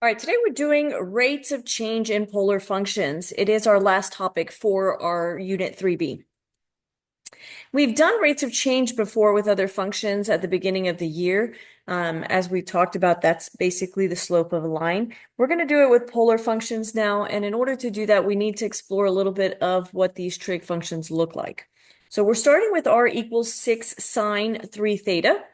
All right, today we're doing rates of change in polar functions. It is our last topic for our Unit 3B. We've done rates of change before with other functions at the beginning of the year. As we talked about, that's basically the slope of a line. We're going to do it with polar functions now, and in order to do that, we need to explore a little bit of what these trig functions look like. So we're starting with r equals 6 sine 3 theta.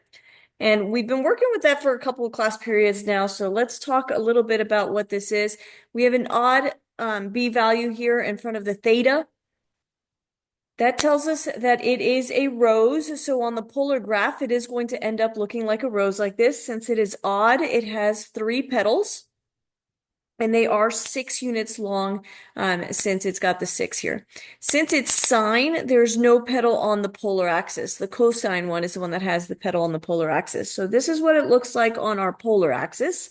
And we've been working with that for a couple of class periods now, so let's talk a little bit about what this is. We have an odd b value here in front of the theta. That tells us that it is a rose, so on the polar graph, it is going to end up looking like a rose like this. Since it is odd, it has 3 petals, and they are 6 units long since it's got the 6 here. Since it's sine, there's no petal on the polar axis. The cosine one is the one that has the petal on the polar axis. So this is what it looks like on our polar axis.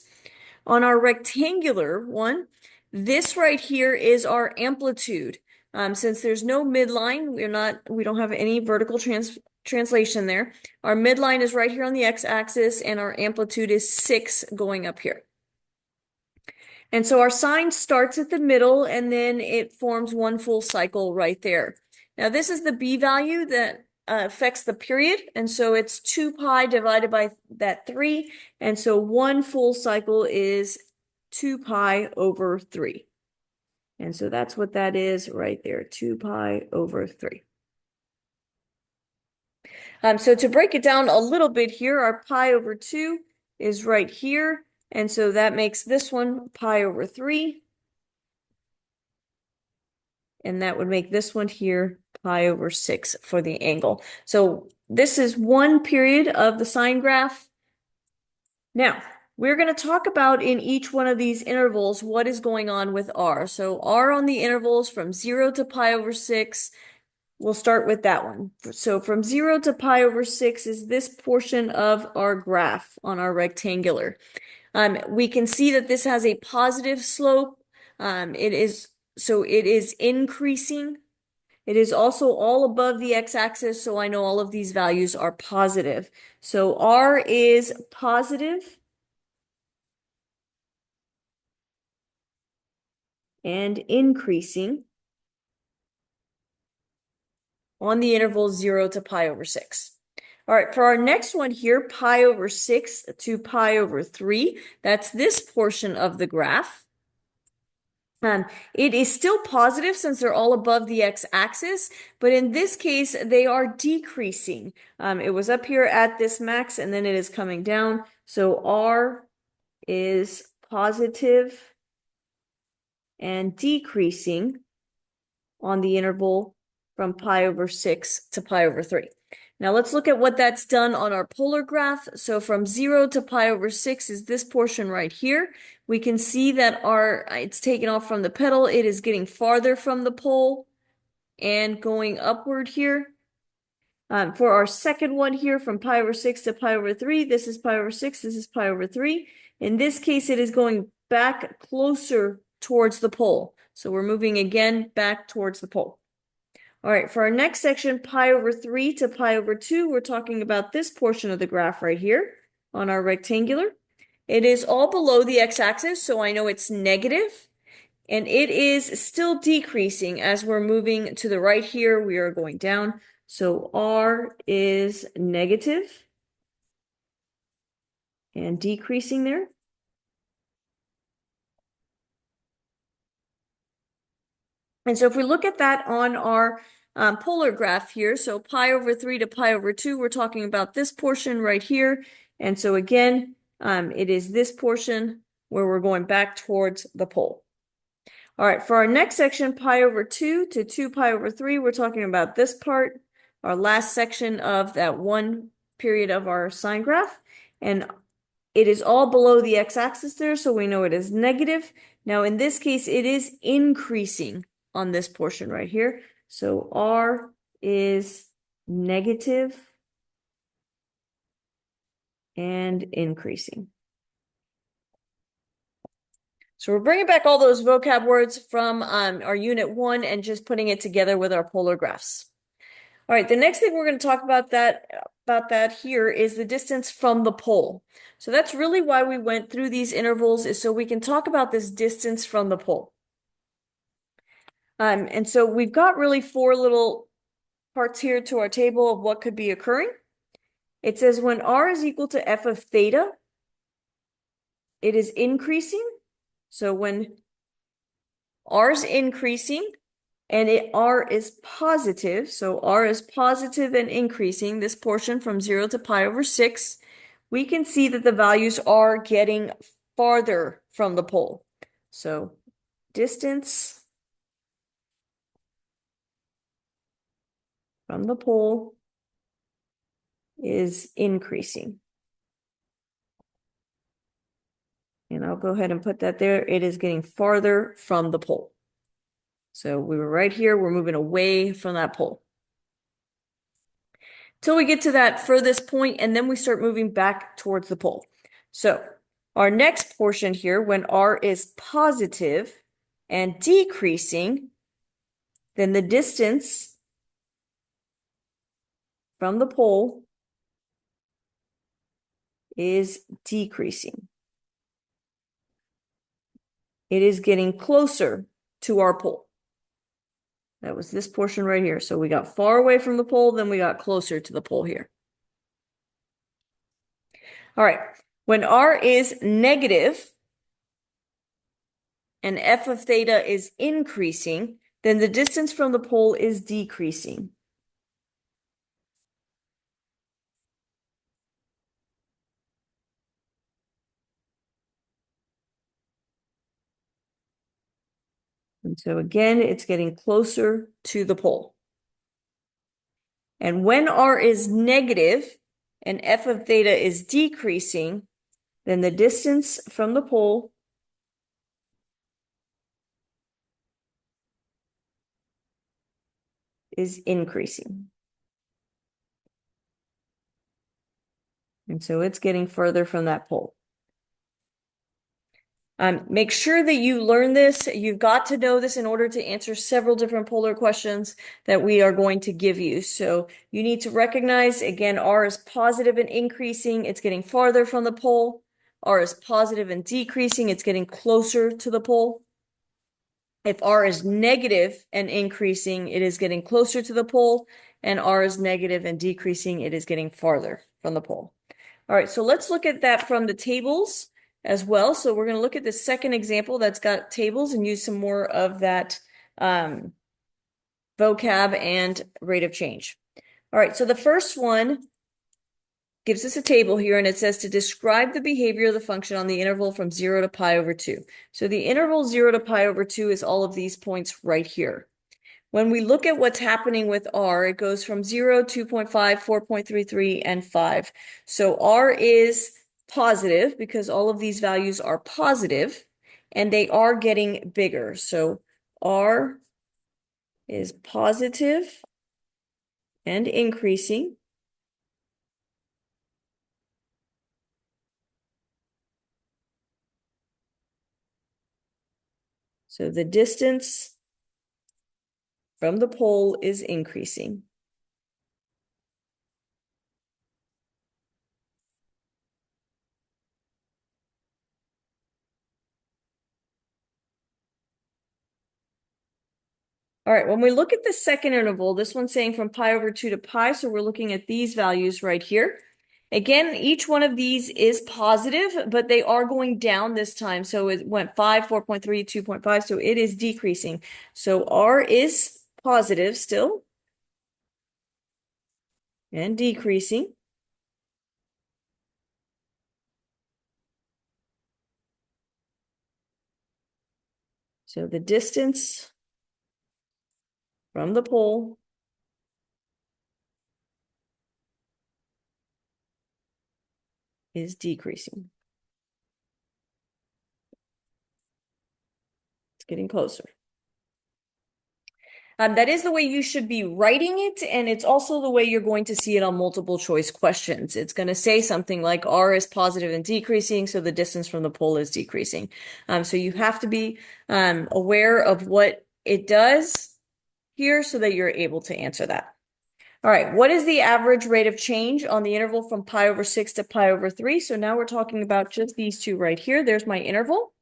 On our rectangular one, this right here is our amplitude. Since there's no midline, we don't have any vertical translation there. Our midline is right here on the x-axis, and our amplitude is 6 going up here. And so our sine starts at the middle, and then it forms one full cycle right there. Now this is the b value that affects the period, and so it's 2 pi divided by that 3, and so one full cycle is 2 pi over 3. And so that's what that is right there, 2 pi over 3. So to break it down a little bit here, our pi over 2 is right here. And so that makes this one pi over 3. And that would make this one here pi over 6 for the angle. So this is one period of the sine graph. Now, we're going to talk about in each one of these intervals what is going on with r. So r on the intervals from 0 to pi over 6, we'll start with that one. So from 0 to pi over 6 is this portion of our graph on our rectangular. We can see that this has a positive slope. It is increasing. It is also all above the x-axis, so I know all of these values are positive. So r is positive and increasing on the interval 0 to pi over 6. All right, for our next one here, pi over 6 to pi over 3, that's this portion of the graph. It is still positive since they're all above the x-axis, but in this case, they are decreasing. It was up here at this max, and then it is coming down. So r is positive and decreasing on the interval from pi over 6 to pi over 3. Now let's look at what that's done on our polar graph. So from 0 to pi over 6 is this portion right here. We can see that it's taken off from the petal. It is getting farther from the pole and going upward here. For our second one here, from pi over 6 to pi over 3, this is pi over 6, this is pi over 3. In this case, it is going back closer towards the pole. So we're moving again back towards the pole. All right, for our next section, pi over 3 to pi over 2, we're talking about this portion of the graph right here on our rectangular. It is all below the x-axis, so I know it's negative, and it is still decreasing as we're moving to the right here. We are going down, so r is negative and decreasing there. And so if we look at that on our polar graph here, so pi over 3 to pi over 2, we're talking about this portion right here. And so again, it is this portion where we're going back towards the pole. All right, for our next section, pi over 2 to 2 pi over 3, we're talking about this part, our last section of that one period of our sine graph. And it is all below the x-axis there, so we know it is negative. Now, in this case, it is increasing on this portion right here. So r is negative and increasing. So we're bringing back all those vocab words from our unit 1 and just putting it together with our polar graphs. All right, the next thing we're going to talk about that here is the distance from the pole. So that's really why we went through these intervals, is so we can talk about this distance from the pole. And so we've got really four little parts here to our table of what could be occurring. It says when r is equal to f of theta, it is increasing. So when r is increasing and r is positive, so r is positive and increasing, this portion from 0 to pi over 6, we can see that the values are getting farther from the pole. So distance from the pole is increasing. And I'll go ahead and put that there. It is getting farther from the pole. So we were right here, we're moving away from that pole. Till we get to that furthest point, and then we start moving back towards the pole. So our next portion here, when r is positive and decreasing, then the distance from the pole is decreasing. It is getting closer to our pole. That was this portion right here. So we got far away from the pole, then we got closer to the pole here. All right, when r is negative and f of theta is increasing, then the distance from the pole is decreasing. And so again, it's getting closer to the pole. And when r is negative and f of theta is decreasing, then the distance from the pole is increasing. And so it's getting further from that pole. Make sure that you learn this. You've got to know this in order to answer several different polar questions that we are going to give you. So you need to recognize, again, r is positive and increasing. It's getting farther from the pole. R is positive and decreasing. It's getting closer to the pole. If r is negative and increasing, it is getting closer to the pole. And r is negative and decreasing, it is getting farther from the pole. All right, so let's look at that from the tables as well. So we're going to look at the second example that's got tables and use some more of that vocab and rate of change. All right, so the first one gives us a table here, and it says to describe the behavior of the function on the interval from 0 to pi over 2. So the interval 0 to pi over 2 is all of these points right here. When we look at what's happening with r, it goes from 0, 2.5, 4.33, and 5. So r is positive because all of these values are positive, and they are getting bigger. So r is positive and increasing. So the distance from the pole is increasing. All right, when we look at the second interval, this one's saying from pi over 2 to pi, so we're looking at these values right here. Again, each one of these is positive, but they are going down this time. So it went 5, 4.3, 2.5, so it is decreasing. So r is positive still and decreasing. So the distance from the pole is decreasing. It's getting closer. That is the way you should be writing it, and it's also the way you're going to see it on multiple choice questions. It's going to say something like r is positive and decreasing, so the distance from the pole is decreasing. So you have to be aware of what it does here so that you're able to answer that. All right, what is the average rate of change on the interval from pi over 6 to pi over 3? So now we're talking about just these two right here. There's my interval.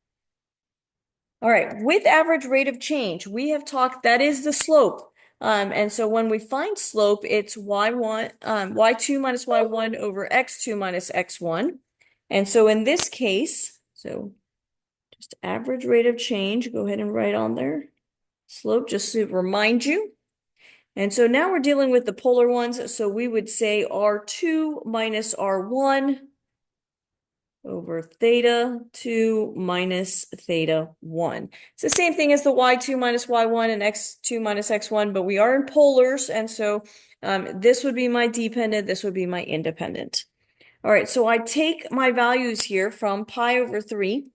All right, with average rate of change, we have talked, that is the slope. And so when we find slope, it's y1, y2 minus y1 over x2 minus x1. And so in this case, so just average rate of change, go ahead and write on there. Slope, just to remind you. And so now we're dealing with the polar ones. So we would say R2 minus R1 over theta 2 minus theta 1. It's the same thing as the y2 minus y1 and x2 minus x1, but we are in polars. And so this would be my dependent, this would be my independent. All right, so I take my values here from pi over 3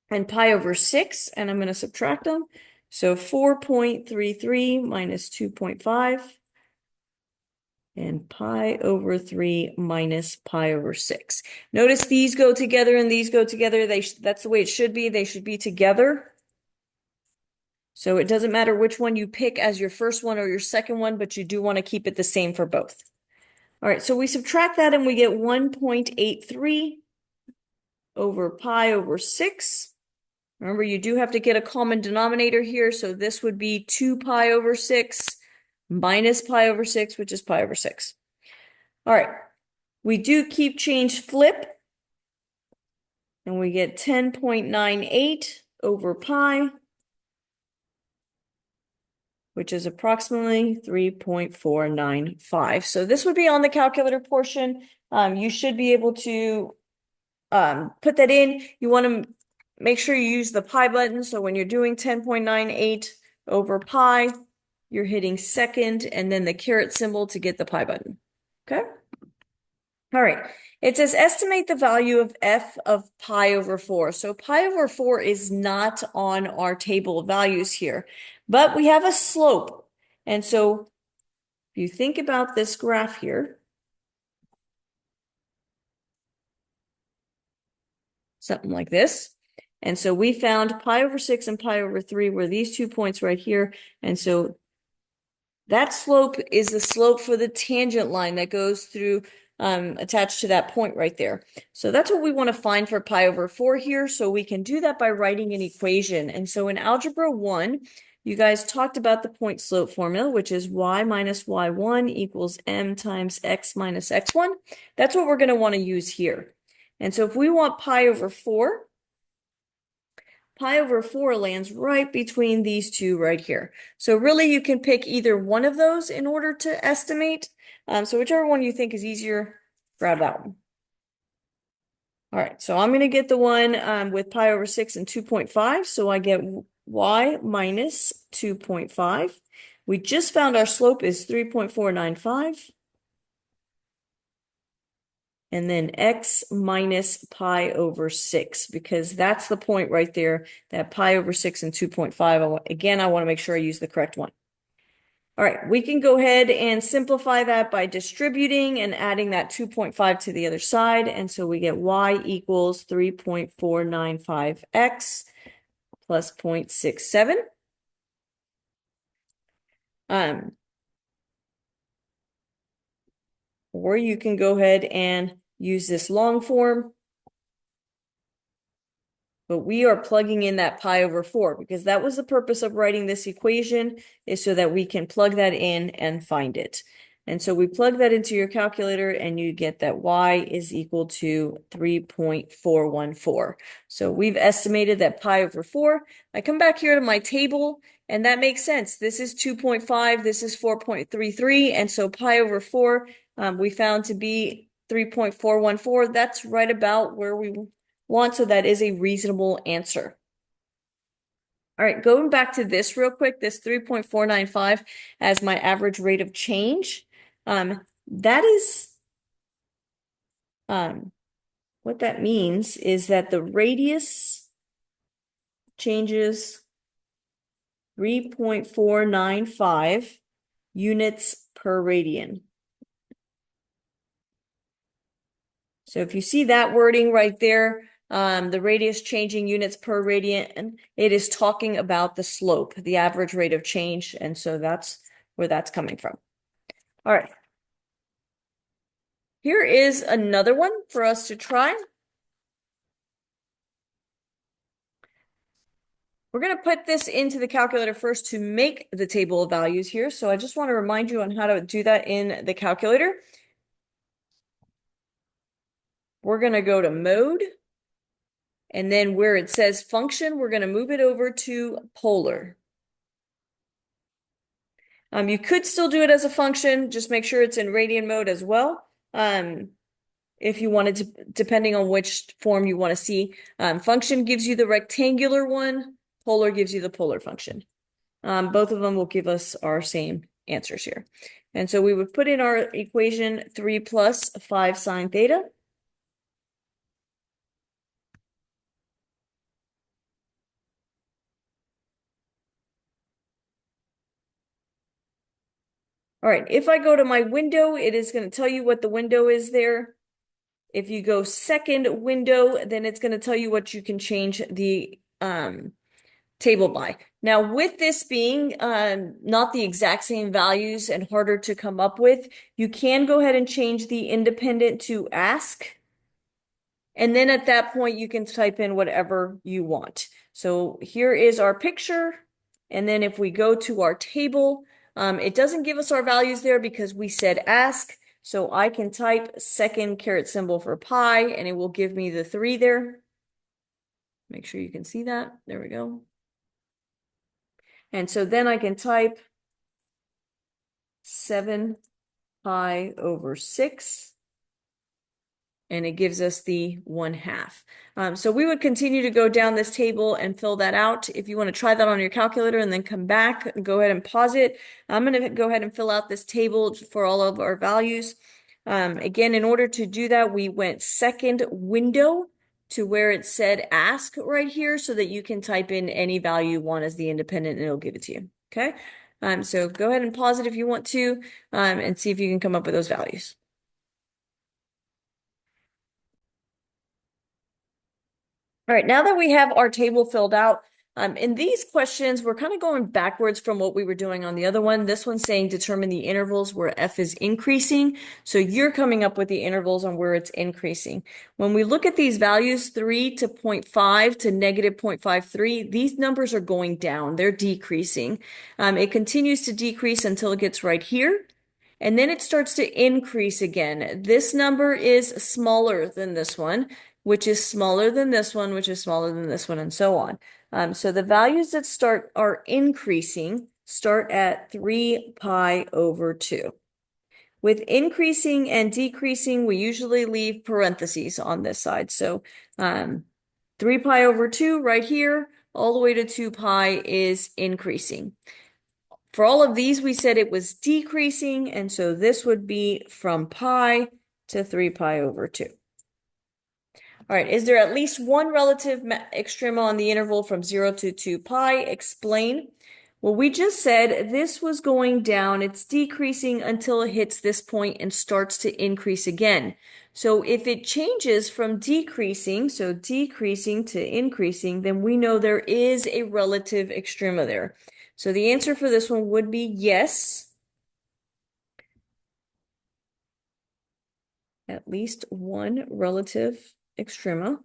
and pi over 6, and I'm going to subtract them. So 4.33 minus 2.5 and pi over 3 minus pi over 6. Notice these go together and these go together. That's the way it should be. They should be together. So it doesn't matter which one you pick as your first one or your second one, but you do want to keep it the same for both. All right, so we subtract that and we get 1.83 over pi over 6. Remember, you do have to get a common denominator here, so this would be 2 pi over 6 minus pi over 6, which is pi over 6. All right, we do keep change flip, and we get 10.98 over pi, which is approximately 3.495. So this would be on the calculator portion. You should be able to put that in. You want to make sure you use the pi button. So when you're doing 10.98 over pi, you're hitting second and then the caret symbol to get the pi button. Okay. All right. It says estimate the value of f of pi over 4. So pi over 4 is not on our table of values here, but we have a slope. And so if you think about this graph here, something like this. And so we found pi over 6 and pi over 3 were these 2 points right here. And so that slope is the slope for the tangent line that goes through attached to that point right there. So that's what we want to find for pi over 4 here. So we can do that by writing an equation. And so in Algebra 1, you guys talked about the point slope formula, which is y minus y1 equals m times x minus x1. That's what we're going to want to use here. And so if we want pi over 4, pi over 4 lands right between these two right here. So really you can pick either one of those in order to estimate. So whichever one you think is easier, grab that one. All right, so I'm going to get the one with pi over 6 and 2.5. So I get y minus 2.5. We just found our slope is 3.495. And then x minus pi over 6, because that's the point right there, that pi over 6 and 2.5. Again, I want to make sure I use the correct one. All right, we can go ahead and simplify that by distributing and adding that 2.5 to the other side. And so we get y equals 3.495x plus 0.67. Or you can go ahead and use this long form. But we are plugging in that pi over 4 because that was the purpose of writing this equation, is so that we can plug that in and find it. And so we plug that into your calculator and you get that y is equal to 3.414. So we've estimated that pi over 4. I come back here to my table and that makes sense. This is 2.5, this is 4.33. And so pi over 4 we found to be 3.414. That's right about where we want, so that is a reasonable answer. All right, going back to this real quick, this 3.495 as my average rate of change. That is, what that means is that the radius changes 3.495 units per radian. So if you see that wording right there, the radius changing units per radian, it is talking about the slope, the average rate of change. And so that's where that's coming from. All right. Here is another one for us to try. We're going to put this into the calculator first to make the table of values here. So I just want to remind you on how to do that in the calculator. We're going to go to mode, and then where it says function, we're going to move it over to polar. You could still do it as a function, just make sure it's in radian mode as well. If you wanted to, depending on which form you want to see. Function gives you the rectangular one, polar gives you the polar function. Both of them will give us our same answers here. And so we would put in our equation 3 plus 5 sine theta. All right, if I go to my window, it is going to tell you what the window is there. If you go second window, then it's going to tell you what you can change the table by. Now, with this being not the exact same values and harder to come up with, you can go ahead and change the independent to ask. And then at that point, you can type in whatever you want. So here is our picture. And then if we go to our table, it doesn't give us our values there because we said ask. So I can type second caret symbol for pi, and it will give me the 3 there. Make sure you can see that. There we go. And so then I can type 7 pi over 6. And it gives us the 1/2. So we would continue to go down this table and fill that out. If you want to try that on your calculator and then come back, go ahead and pause it. I'm going to go ahead and fill out this table for all of our values. Again, in order to do that, we went second window to where it said ask right here so that you can type in any value you want as the independent and it'll give it to you. Okay. So go ahead and pause it if you want to, and see if you can come up with those values. All right, now that we have our table filled out, in these questions, we're kind of going backwards from what we were doing on the other one. This one's saying determine the intervals where f is increasing. So you're coming up with the intervals on where it's increasing. When we look at these values, 3 to 0.5 to negative 0.53, these numbers are going down. They're decreasing. It continues to decrease until it gets right here. And then it starts to increase again. This number is smaller than this one, which is smaller than this one, which is smaller than this one, and so on. So the values that are increasing start at 3 pi over 2. With increasing and decreasing, we usually leave parentheses on this side. So 3 pi over 2 right here, all the way to 2 pi is increasing. For all of these, we said it was decreasing, and so this would be from pi to 3 pi over 2. All right, is there at least one relative extrema on the interval from 0 to 2 pi? Explain. Well, we just said this was going down. It's decreasing until it hits this point and starts to increase again. So if it changes from decreasing, so decreasing to increasing, then we know there is a relative extrema there. So the answer for this one would be yes. At least one relative extrema.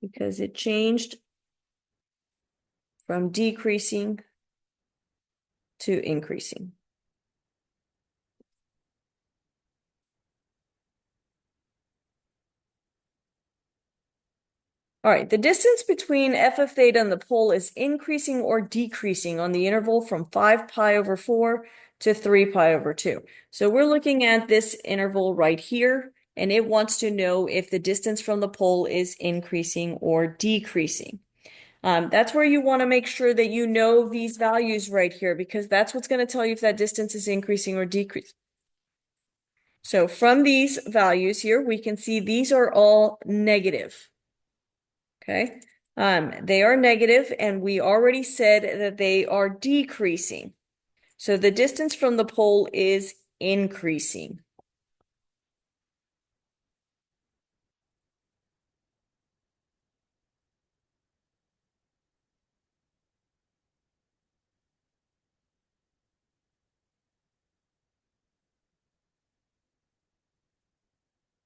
Because it changed from decreasing to increasing. All right, the distance between f of theta and the pole is increasing or decreasing on the interval from 5 pi over 4 to 3 pi over 2. So we're looking at this interval right here, and it wants to know if the distance from the pole is increasing or decreasing. That's where you want to make sure that you know these values right here, because that's what's going to tell you if that distance is increasing or decreasing. So from these values here, we can see these are all negative. Okay, they are negative, and we already said that they are decreasing. So the distance from the pole is increasing.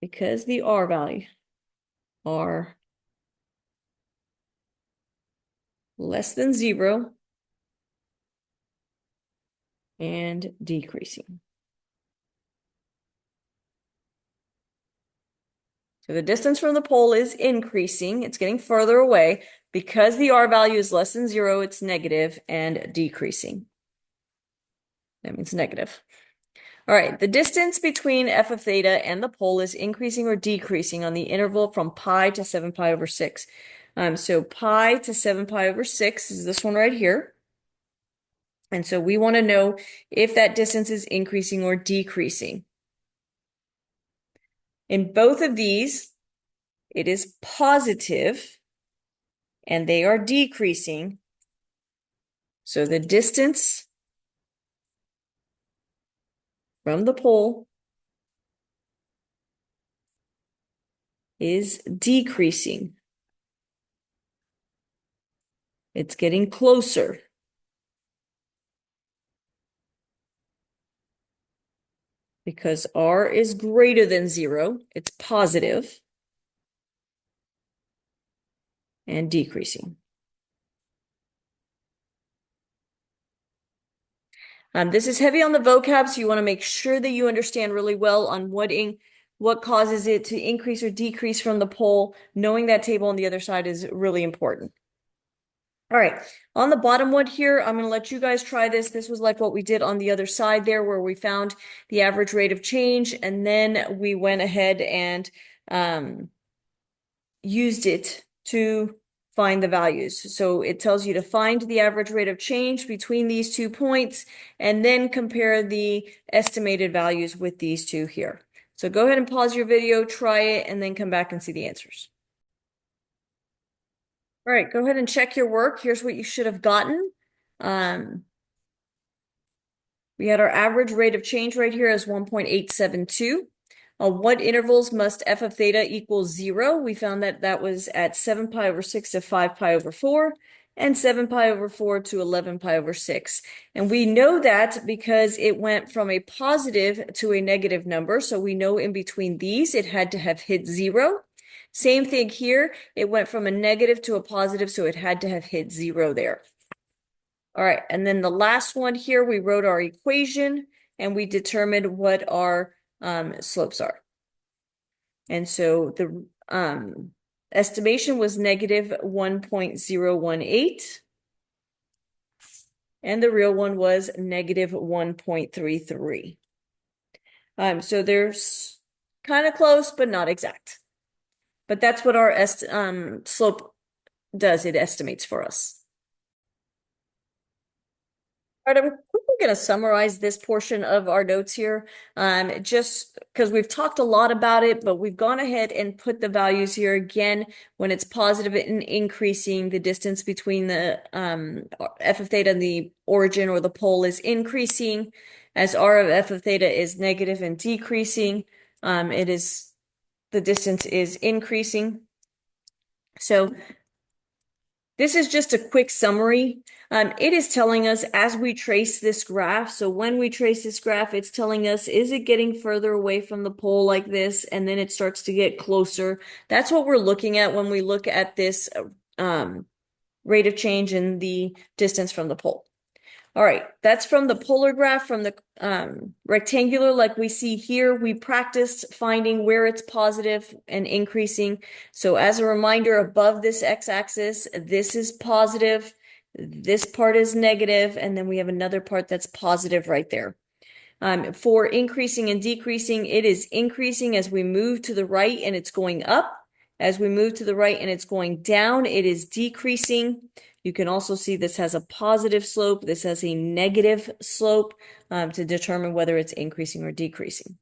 because the R value are less than 0 and decreasing. So the distance from the pole is increasing. It's getting further away. Because the R value is less than 0, it's negative and decreasing. That means negative. All right, the distance between f of theta and the pole is increasing or decreasing on the interval from pi to 7 pi over 6. So pi to 7 pi over 6 is this one right here. And so we want to know if that distance is increasing or decreasing. In both of these, it is positive, and they are decreasing. So the distance from the pole is decreasing. It's getting closer. Because R is greater than 0, it's positive and decreasing. This is heavy on the vocab, so you want to make sure that you understand really well on what causes it to increase or decrease from the pole. Knowing that table on the other side is really important. All right, on the bottom one here, I'm going to let you guys try this. This was like what we did on the other side there, where we found the average rate of change, and then we went ahead and used it to find the values. So it tells you to find the average rate of change between these 2 points, and then compare the estimated values with these two here. So go ahead and pause your video, try it, and then come back and see the answers. All right, go ahead and check your work. Here's what you should have gotten. We had our average rate of change right here as 1.872. What intervals must f of theta equal 0? We found that that was at 7 pi over 6 to 5 pi over 4, and 7 pi over 4 to 11 pi over 6. And we know that because it went from a positive to a negative number, so we know in between these it had to have hit 0. Same thing here, it went from a negative to a positive, so it had to have hit 0 there. All right, and then the last one here, we wrote our equation, and we determined what our slopes are. And so the estimation was negative 1.018, and the real one was negative 1.33. So there's kind of close, but not exact. But that's what our slope does. It estimates for us. All right, I'm quickly going to summarize this portion of our notes here, just because we've talked a lot about it, but we've gone ahead and put the values here again. When it's positive and increasing, the distance between the f of theta and the origin or the pole is increasing. As r of f of theta is negative and decreasing, the distance is increasing. So this is just a quick summary. It is telling us as we trace this graph, so when we trace this graph, it's telling us, is it getting further away from the pole like this? And then it starts to get closer. That's what we're looking at when we look at this rate of change in the distance from the pole. All right, that's from the polar graph. From the rectangular, like we see here, we practiced finding where it's positive and increasing. So as a reminder, above this x-axis, this is positive, this part is negative, and then we have another part that's positive right there. For increasing and decreasing, it is increasing as we move to the right and it's going up. As we move to the right and it's going down, it is decreasing. You can also see this has a positive slope. This has a negative slope to determine whether it's increasing or decreasing.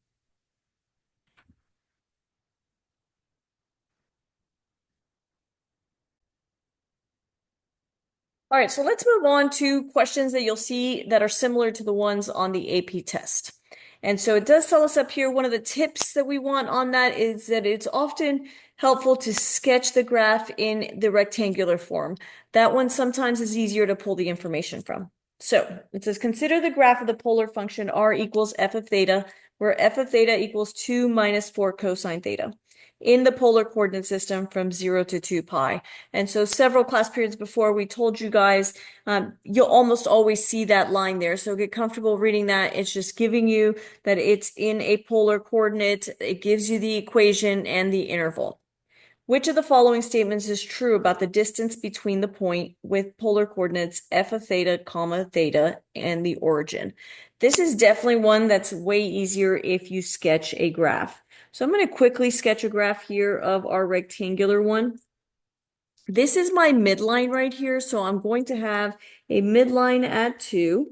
All right, so let's move on to questions that you'll see that are similar to the ones on the AP test. And so it does tell us up here, one of the tips that we want on that is that it's often helpful to sketch the graph in the rectangular form. That one sometimes is easier to pull the information from. So it says, consider the graph of the polar function r equals f of theta where f of theta equals 2 minus 4 cosine theta in the polar coordinate system from 0 to 2 pi. And so several class periods before, we told you guys you'll almost always see that line there. So get comfortable reading that. It's just giving you that it's in a polar coordinate. It gives you the equation and the interval. Which of the following statements is true about the distance between the point with polar coordinates f of theta, comma, theta, and the origin? This is definitely one that's way easier if you sketch a graph. So I'm going to quickly sketch a graph here of our rectangular one. This is my midline right here, so I'm going to have a midline at 2,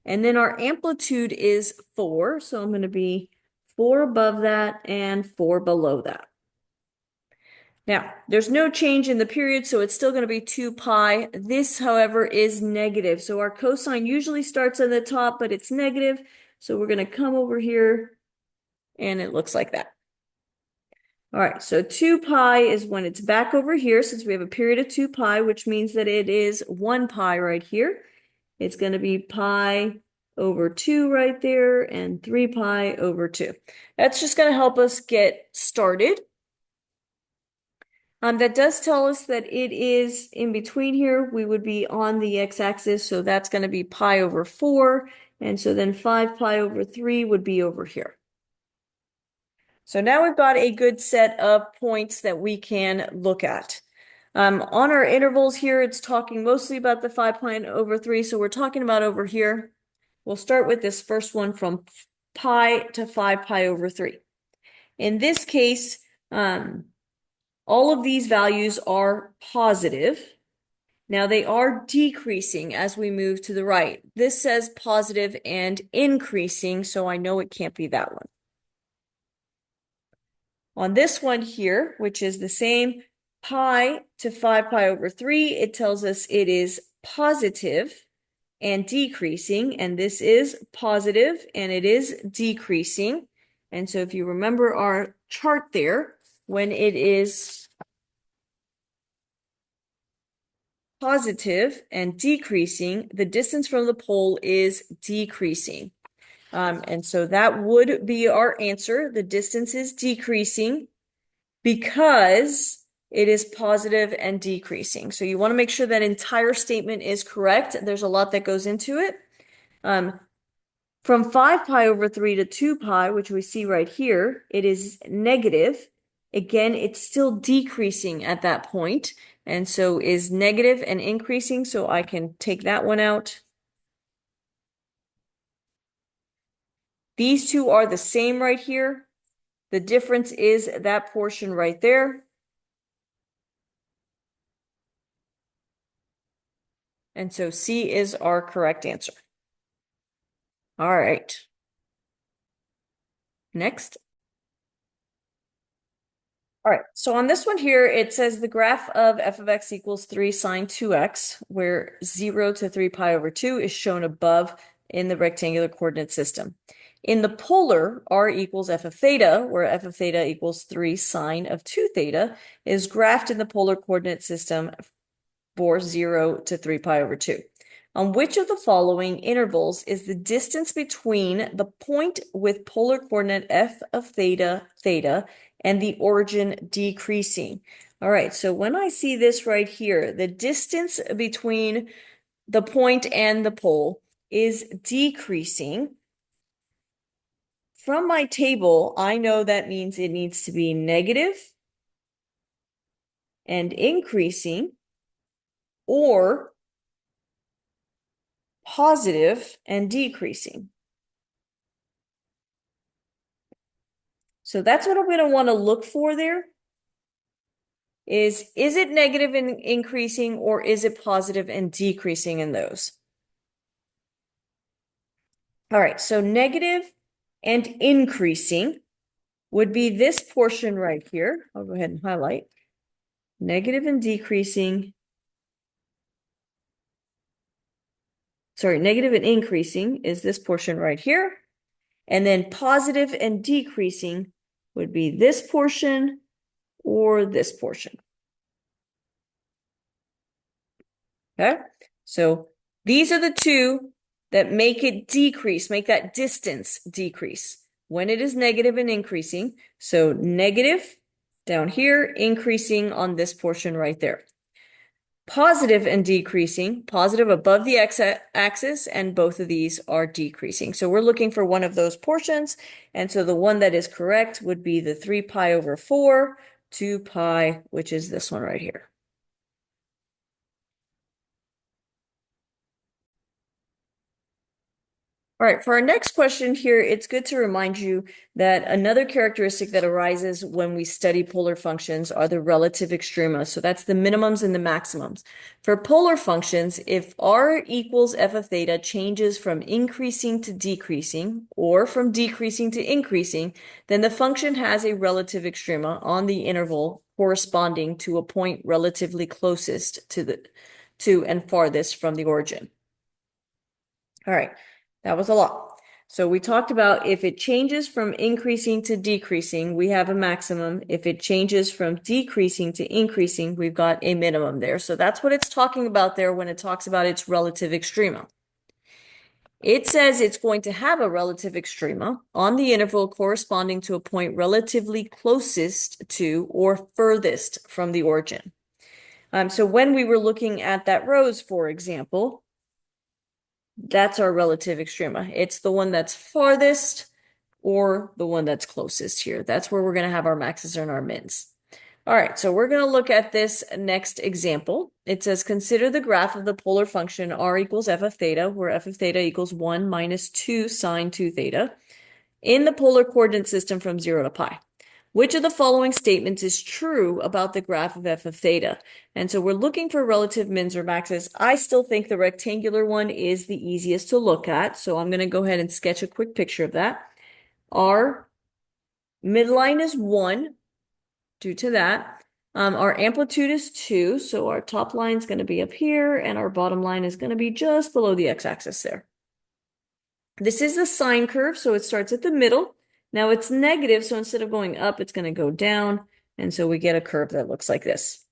and then our amplitude is 4, so I'm going to be 4 above that and 4 below that. Now, there's no change in the period, so it's still going to be 2 pi. This, however, is negative. So our cosine usually starts at the top, but it's negative. So we're going to come over here, and it looks like that. All right, so 2 pi is when it's back over here, since we have a period of 2 pi, which means that it is 1 pi right here. It's going to be pi over 2 right there, and 3 pi over 2. That's just going to help us get started. That does tell us that it is in between here. We would be on the x-axis, so that's going to be pi over 4. And so then 5 pi over 3 would be over here. So now we've got a good set of points that we can look at. On our intervals here, it's talking mostly about the 5 pi over 3, so we're talking about over here. We'll start with this first one from pi to 5 pi over 3. In this case, all of these values are positive. Now they are decreasing as we move to the right. This says positive and increasing, so I know it can't be that one. On this one here, which is the same pi to 5 pi over 3, it tells us it is positive and decreasing, and this is positive and it is decreasing. And so if you remember our chart there, when it is positive and decreasing, the distance from the pole is decreasing. And so that would be our answer. The distance is decreasing because it is positive and decreasing. So you want to make sure that entire statement is correct. There's a lot that goes into it. From 5 pi over 3 to 2 pi, which we see right here, it is negative. Again, it's still decreasing at that point. And so is negative and increasing, so I can take that one out. These two are the same right here. The difference is that portion right there. And so C is our correct answer. All right. Next. All right, so on this one here, it says the graph of f of x equals 3 sine 2x, where 0 to 3 pi over 2 is shown above in the rectangular coordinate system. In the polar, r equals f of theta, where f of theta equals 3 sine of 2 theta, is graphed in the polar coordinate system for 0 to 3 pi over 2. On which of the following intervals is the distance between the point with polar coordinate f of theta, theta, and the origin decreasing? All right, so when I see this right here, the distance between the point and the pole is decreasing. From my table, I know that means it needs to be negative and increasing, or positive and decreasing. So that's what I'm going to want to look for there. Is it negative and increasing, or is it positive and decreasing in those? All right, so negative and increasing would be this portion right here. I'll go ahead and highlight. Negative and decreasing. Sorry, negative and increasing is this portion right here. And then positive and decreasing would be this portion or this portion. Okay, so these are the two that make it decrease, make that distance decrease. when it is negative and increasing. So negative down here, increasing on this portion right there. Positive and decreasing, positive above the x-axis, and both of these are decreasing. So we're looking for one of those portions, and so the one that is correct would be the 3 pi over 4, 2 pi, which is this one right here. All right, for our next question here, it's good to remind you that another characteristic that arises when we study polar functions are the relative extrema. So that's the minimums and the maximums. For polar functions, if r equals f of theta changes from increasing to decreasing or from decreasing to increasing, then the function has a relative extrema on the interval corresponding to a point relatively closest to and farthest from the origin. All right. That was a lot. So we talked about if it changes from increasing to decreasing, we have a maximum. If it changes from decreasing to increasing, we've got a minimum there. So that's what it's talking about there when it talks about its relative extrema. It says it's going to have a relative extrema on the interval corresponding to a point relatively closest to or furthest from the origin. So when we were looking at that rose, for example, that's our relative extrema. It's the one that's farthest or the one that's closest here. That's where we're going to have our maxes and our mins. All right, so we're going to look at this next example. It says, consider the graph of the polar function r equals f of theta, where f of theta equals 1 minus 2 sine 2 theta, in the polar coordinate system from 0 to pi. Which of the following statements is true about the graph of f of theta? And so we're looking for relative mins or maxes. I still think the rectangular one is the easiest to look at. So I'm going to go ahead and sketch a quick picture of that. Our midline is 1 due to that. Our amplitude is 2. So our top line is going to be up here and our bottom line is going to be just below the x-axis there. This is a sine curve, so it starts at the middle. Now it's negative, so instead of going up, it's going to go down. And so we get a curve that looks like this.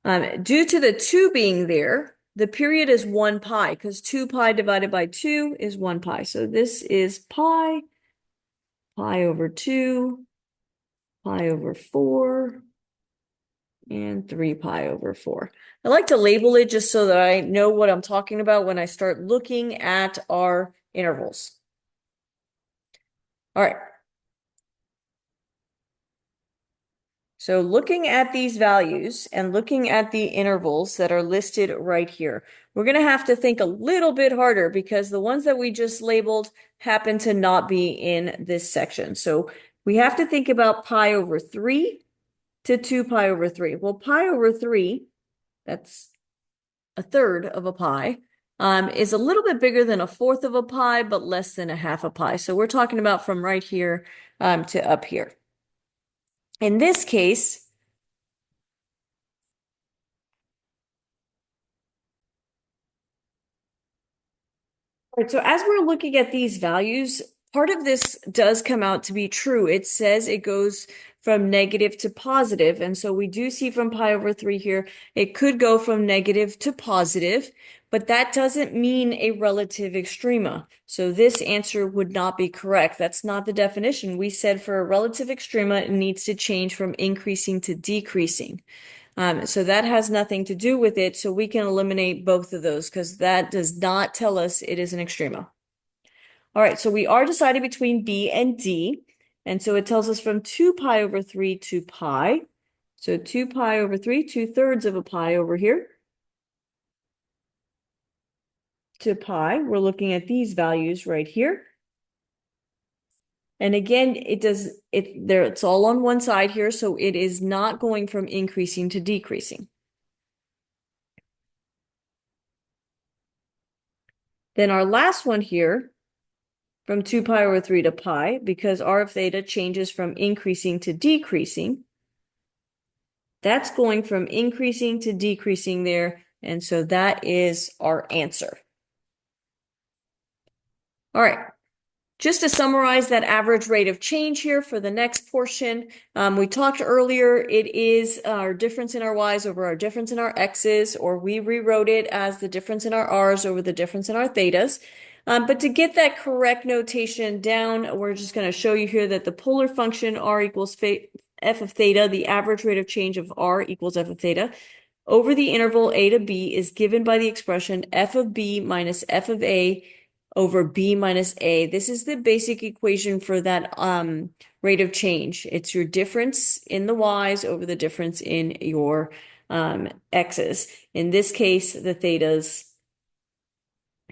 Due to the 2 being there, the period is 1 pi, because 2 pi divided by 2 is 1 pi. So this is pi over 2, pi over 4, and 3 pi over 4. I like to label it just so that I know what I'm talking about when I start looking at our intervals. All right. So looking at these values and looking at the intervals that are listed right here, we're going to have to think a little bit harder because the ones that we just labeled happen to not be in this section. So we have to think about pi over 3 to 2 pi over 3. Well, pi over 3, that's a third of a pi, is a little bit bigger than a fourth of a pi, but less than a half a pi. So we're talking about from right here to up here. In this case, all right, so as we're looking at these values, part of this does come out to be true. It says it goes from negative to positive. And so we do see from pi over 3 here, it could go from negative to positive, but that doesn't mean a relative extrema. So this answer would not be correct. That's not the definition. We said for a relative extrema, it needs to change from increasing to decreasing. So that has nothing to do with it. So we can eliminate both of those because that does not tell us it is an extrema. All right, so we are deciding between B and D. And so it tells us from 2 pi over 3 to pi. So 2 pi over 3, 2/3 of a pi over here. To pi, we're looking at these values right here. And again, it's all on one side here, so it is not going from increasing to decreasing. Then our last one here, from 2 pi over 3 to pi, because r of theta changes from increasing to decreasing, that's going from increasing to decreasing there, and so that is our answer. All right. Just to summarize that average rate of change here for the next portion, we talked earlier, it is our difference in our y's over our difference in our x's, or we rewrote it as the difference in our r's over the difference in our thetas. But to get that correct notation down, we're just going to show you here that the polar function r equals f of theta, the average rate of change of r equals f of theta, over the interval a to b is given by the expression f of b minus f of a over b minus a. This is the basic equation for that rate of change. It's your difference in the y's over the difference in your x's. In this case, the thetas.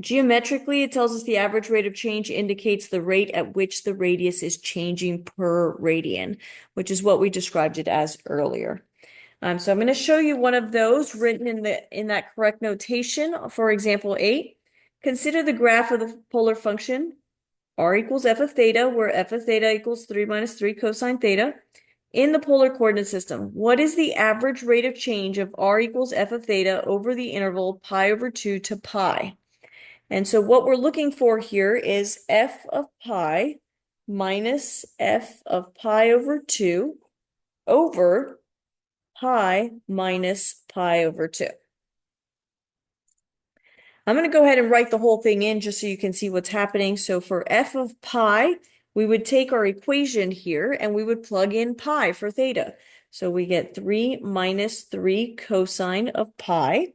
Geometrically, it tells us the average rate of change indicates the rate at which the radius is changing per radian, which is what we described it as earlier. So I'm going to show you one of those written in that correct notation. For example 8, consider the graph of the polar function r equals f of theta, where f of theta equals 3 minus 3 cosine theta. In the polar coordinate system, what is the average rate of change of r equals f of theta over the interval pi over 2 to pi? And so what we're looking for here is f of pi minus f of pi over 2 over pi minus pi over 2. I'm going to go ahead and write the whole thing in just so you can see what's happening. So for f of pi, we would take our equation here and we would plug in pi for theta. So we get 3 minus 3 cosine of pi.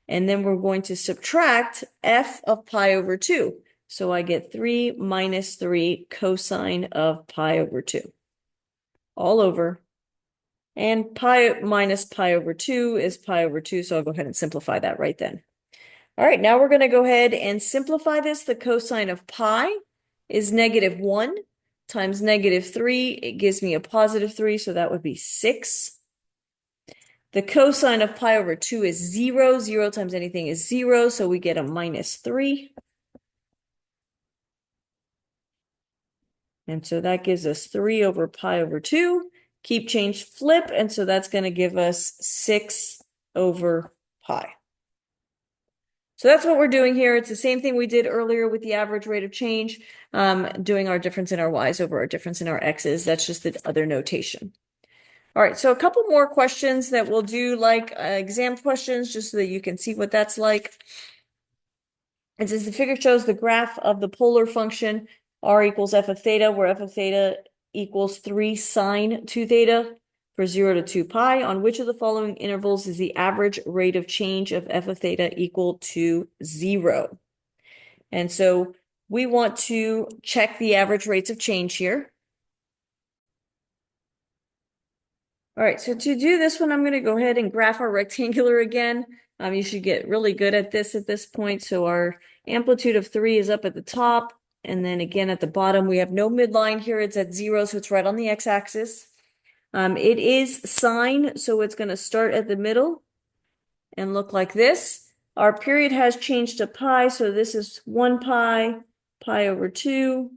And then we're going to subtract f of pi over 2. So I get 3 minus 3 cosine of pi over 2. All over. And pi minus pi over 2 is pi over 2, so I'll go ahead and simplify that right then. All right, now we're going to go ahead and simplify this. The cosine of pi is -1 times -3. It gives me a +3, so that would be 6. The cosine of pi over 2 is 0. 0 times anything is 0, so we get a -3. And so that gives us 3 over pi over 2. Keep change flip, and so that's going to give us 6 over pi. So that's what we're doing here. It's the same thing we did earlier with the average rate of change, doing our difference in our y's over our difference in our x's. That's just the other notation. All right, so a couple more questions that we'll do like exam questions just so that you can see what that's like. It says the figure shows the graph of the polar function r equals f of theta, where f of theta equals 3 sine 2 theta for 0 to 2 pi. On which of the following intervals is the average rate of change of f of theta equal to 0? And so we want to check the average rates of change here. All right, so to do this one, I'm going to go ahead and graph our rectangular again. You should get really good at this point. So our amplitude of 3 is up at the top. And then again at the bottom, we have no midline here. It's at 0, so it's right on the x-axis. It is sine, so it's going to start at the middle and look like this. Our period has changed to pi, so this is 1 pi, pi over 2,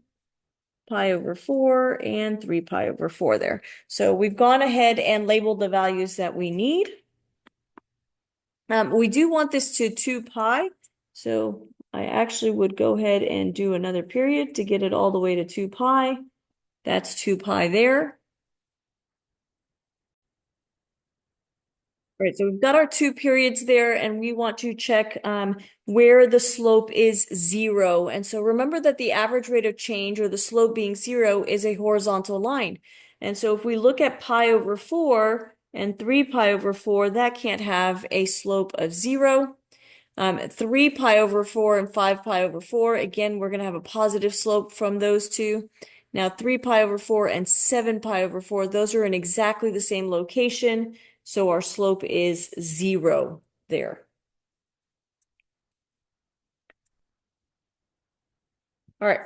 pi over 4, and 3 pi over 4 there. So we've gone ahead and labeled the values that we need. We do want this to 2 pi, so I actually would go ahead and do another period to get it all the way to 2 pi. That's 2 pi there. All right, so we've got our 2 periods there, and we want to check where the slope is 0. And so remember that the average rate of change, or the slope being 0, is a horizontal line. And so if we look at pi over 4 and 3 pi over 4, that can't have a slope of 0. 3 pi over 4 and 5 pi over 4, again, we're going to have a positive slope from those two. Now 3 pi over 4 and 7 pi over 4, those are in exactly the same location. So our slope is 0 there. All right.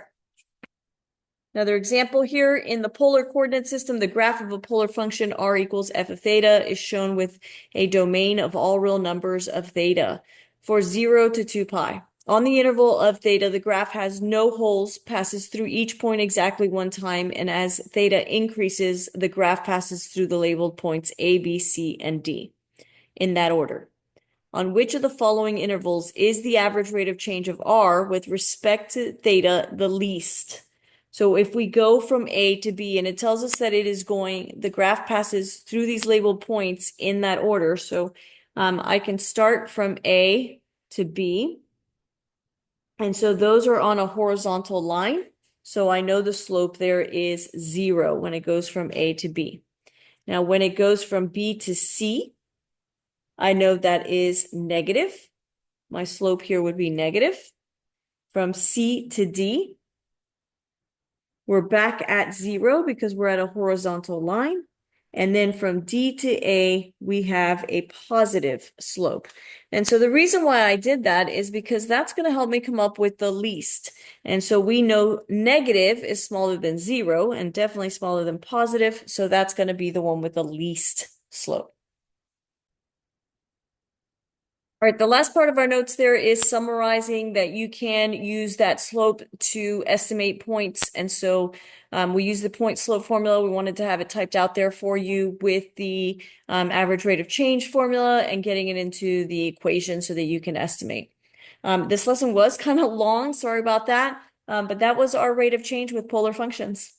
Another example here, in the polar coordinate system, the graph of a polar function r equals f of theta is shown with a domain of all real numbers of theta for 0 to 2 pi. On the interval of theta, the graph has no holes, passes through each point exactly one time, and as theta increases, the graph passes through the labeled points A, B, C, and D in that order. On which of the following intervals is the average rate of change of r with respect to theta the least? So if we go from A to B, and it tells us that it is going, the graph passes through these labeled points in that order. So I can start from A to B. And so those are on a horizontal line. So I know the slope there is 0 when it goes from A to B. Now, when it goes from B to C, I know that is negative. My slope here would be negative. From C to D, we're back at 0 because we're at a horizontal line. And then from D to A, we have a positive slope. And so the reason why I did that is because that's going to help me come up with the least. And so we know negative is smaller than 0 and definitely smaller than positive. So that's going to be the one with the least slope. All right, the last part of our notes there is summarizing that you can use that slope to estimate points. And so we use the point slope formula. We wanted to have it typed out there for you with the average rate of change formula and getting it into the equation so that you can estimate. This lesson was kind of long, sorry about that, but that was our rate of change with polar functions.